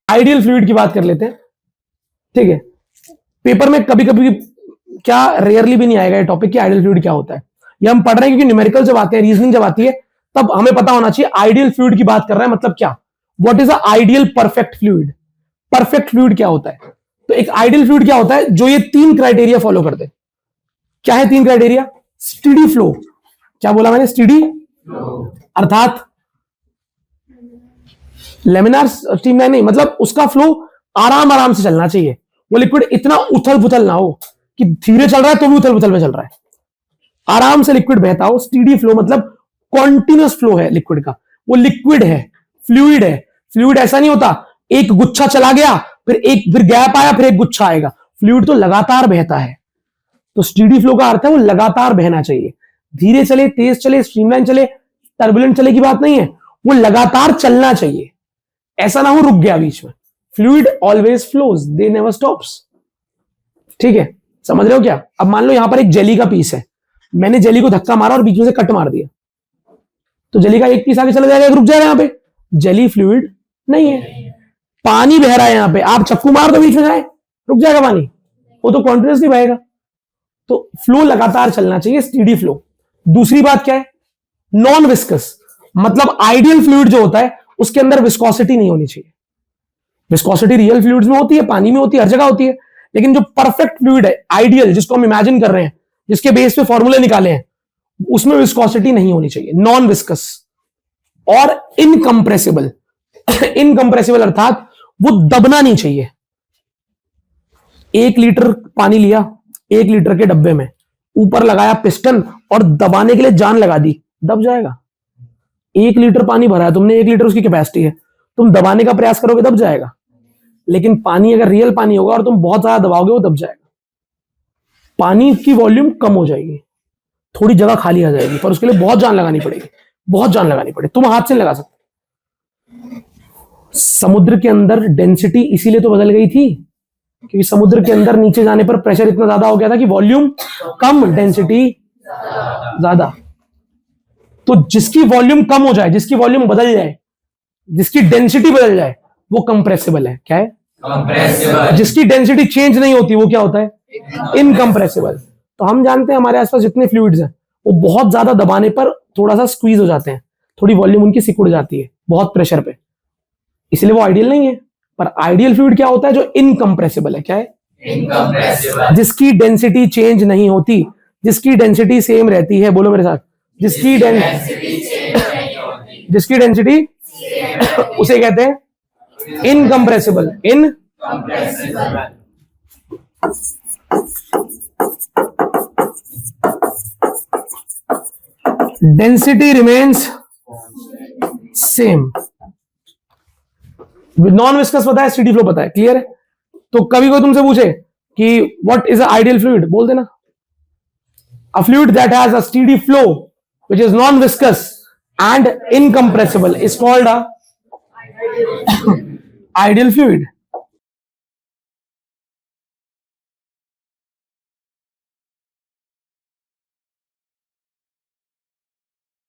Ideal fluid की बात कर लेते हैं, ठीक है। पेपर में कभी कभी क्या रेयरली भी नहीं आएगा ये टॉपिक कि आइडियल फ्लूइड क्या होता है। ये हम पढ़ रहे हैं क्योंकि न्यूमेरिकल जब आते हैं, रीजनिंग जब आती है, तब हमें पता होना चाहिए आइडियल फ्लूइड की बात कर रहे हैं मतलब क्या, what is a ideal perfect fluid. Perfect fluid क्या होता है? तो एक आइडियल फ्लूइड क्या होता है? जो ये 3 क्राइटेरिया फॉलो करते हैं। क्या है 3 क्राइटेरिया? Steady flow. क्या बोला मैंने? स्टेडी, अर्थात लेमिनार स्ट्रीमलाइन नहीं, मतलब उसका फ्लो आराम आराम से चलना चाहिए। वो लिक्विड इतना उथल पुथल ना हो कि धीरे चल रहा है तो भी उथल पुथल में चल रहा है, आराम से लिक्विड बहता हो। स्टेडी फ्लो मतलब कॉन्टिन्यूस फ्लो है लिक्विड का, वो लिक्विड है, फ्लूइड है। फ्लूइड ऐसा नहीं होता एक गुच्छा चला गया फिर गैप आया फिर एक गुच्छा आएगा। फ्लूइड तो लगातार बहता है। तो स्टेडी फ्लो का अर्थ है वो लगातार बहना चाहिए, धीरे चले, तेज चले, स्ट्रीमलाइन चले, टर्बुलेंट चले की बात नहीं है, वो लगातार चलना चाहिए, ऐसा ना हो रुक गया बीच में। Fluid always flows, they never stops. ठीक है, समझ रहे हो क्या? अब मान लो यहां पर एक जेली का पीस है, मैंने जेली को धक्का मारा और बीच में से कट मार दिया, तो जेली का एक पीस आगे चला जाएगा, एक रुक जाएगा। यहां पे जेली फ्लूइड नहीं है, पानी बह रहा है यहां पे, आप चक्कू मार दो बीच में जाए, रुक जाएगा पानी? वो तो कॉन्टिन्यूसली बहेगा। तो फ्लो लगातार चलना चाहिए, स्टेडी फ्लो। दूसरी बात क्या है? नॉन विस्कस, मतलब आइडियल फ्लूइड जो होता है उसके अंदर विस्कोसिटी नहीं होनी चाहिए। विस्कोसिटी रियल फ्लूइड्स में होती है, पानी में होती है, हर जगह होती है, लेकिन जो परफेक्ट फ्लूइड है, आइडियल, जिसको हम इमेजिन कर रहे हैं, जिसके बेस पे फॉर्मूले निकाले हैं, उसमें विस्कोसिटी नहीं होनी चाहिए। नॉन विस्कस और इनकंप्रेसिबल। इनकंप्रेसिबल अर्थात वो दबना नहीं चाहिए। 1 लीटर पानी लिया, 1 लीटर के डब्बे में ऊपर लगाया पिस्टन और दबाने के लिए जान लगा दी, दब जाएगा। 1 लीटर पानी भरा है तुमने, 1 लीटर उसकी कैपेसिटी है, तुम दबाने का प्रयास करोगे दब जाएगा। लेकिन पानी अगर रियल पानी होगा और तुम बहुत ज्यादा दबाओगे वो दब जाएगा। पानी की वॉल्यूम कम हो जाएगी, थोड़ी जगह खाली आ जाएगी, पर उसके लिए बहुत जान लगानी पड़ेगी, बहुत जान लगानी पड़ेगी। तुम हाथ से लगा सकते। समुद्र के अंदर डेंसिटी इसीलिए तो बदल गई थी क्योंकि समुद्र के अंदर नीचे जाने पर प्रेशर इतना ज्यादा हो गया था कि वॉल्यूम कम, डेंसिटी ज्यादा। तो जिसकी वॉल्यूम कम हो जाए, जिसकी वॉल्यूम बदल जाए, जिसकी डेंसिटी बदल जाए, वो कंप्रेसिबल है। क्या है? कंप्रेसिबल। जिसकी डेंसिटी चेंज नहीं होती वो क्या होता है? इनकंप्रेसिबल। तो हम जानते हैं हमारे आसपास जितने फ्लूइड्स हैं वो बहुत ज्यादा दबाने पर थोड़ा सा स्क्वीज हो जाते हैं, थोड़ी वॉल्यूम उनकी सिकुड़ जाती है बहुत प्रेशर पे, इसलिए वो आइडियल नहीं है। पर आइडियल फ्लूइड क्या होता है? जो इनकंप्रेसिबल है। क्या है? इनकंप्रेसिबल। जिसकी डेंसिटी चेंज नहीं होती, जिसकी डेंसिटी सेम रहती है। बोलो मेरे साथ, जिसकी डेंसिटी उसे कहते हैं incompressible. Density remains same. Non viscous पता है, स्टेडी फ्लो पता है, क्लियर है? तो कभी कोई तुमसे पूछे कि what is a ideal fluid, बोल देना अ fluid that has a steady flow which is non viscous and incompressible is called a ideal fluid.